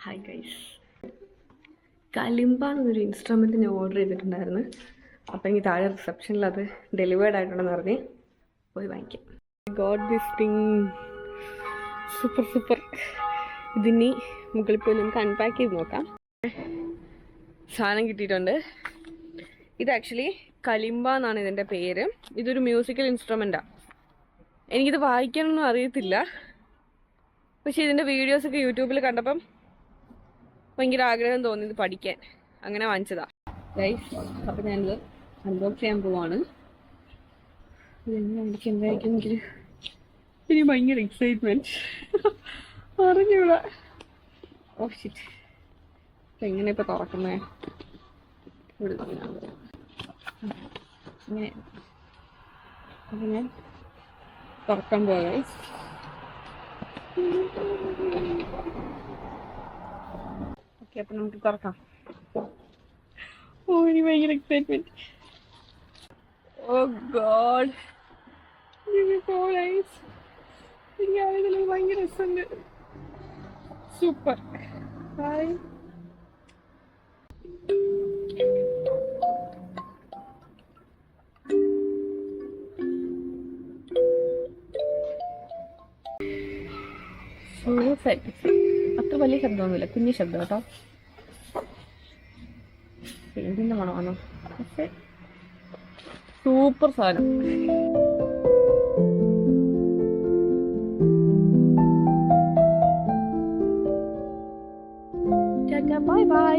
Hi guys, കലിമ്പ എന്നൊരു instrument ഞാൻ order ചെയ്തിട്ടുണ്ടായിരുന്നു. അപ്പം എനിക്ക് താഴെ റിസപ്ഷനിൽ അത് ഡെലിവേർഡ് ആയിട്ടുണ്ടെന്ന് പറഞ്ഞ് പോയി വാങ്ങിക്കാം. God this thing, super super. ഇതിനി മുകളിൽ പോയി നമുക്ക് അൺപാക്ക് ചെയ്ത് നോക്കാം. സാധനം കിട്ടിയിട്ടുണ്ട്. ഇത് ആക്ച്വലി കലിമ്പ എന്നാണ് ഇതിൻ്റെ പേര്. ഇതൊരു മ്യൂസിക്കൽ ഇൻസ്ട്രുമെൻ്റാണ്. എനിക്കിത് വായിക്കാനൊന്നും അറിയത്തില്ല, പക്ഷേ ഇതിൻ്റെ വീഡിയോസൊക്കെ യൂട്യൂബിൽ കണ്ടപ്പം ഭയങ്കര ആഗ്രഹം തോന്നി ഇത് പഠിക്കാൻ. അങ്ങനെ വാങ്ങിച്ചതാ ഗൈസ്. അപ്പം ഞാനിത് അൺബോക്സ് ചെയ്യാൻ പോവാണ്. എന്തായിരിക്കും ഇനി ഭയങ്കര എക്സൈറ്റ്മെന്റ്. അറിഞ്ഞൂടാ. ഓ ഷിറ്റ്, എങ്ങനെ ഇപ്പൊ തുറക്കുന്നേ? ഇങ്ങനെ അപ്പൊ ഞാൻ തുറക്കാൻ പോവാ. ഓക്കെ, അപ്പൊ നമുക്ക് തുറക്കാം. ഓ, ഇനി ഭയങ്കര എക്സൈറ്റ്മെന്റ്. ഓ ഗോഡ്, ഭയങ്കര രസമുണ്ട്. സൂപ്പർ. ഹായ്. അത്ര വലിയ ശബ്ദമൊന്നുമില്ല, കുഞ്ഞു ശബ്ദം കേട്ടോ. പെയിന്റിന്റെ മണമാണോ? പക്ഷെ സൂപ്പർ സാധനം. Bye bye.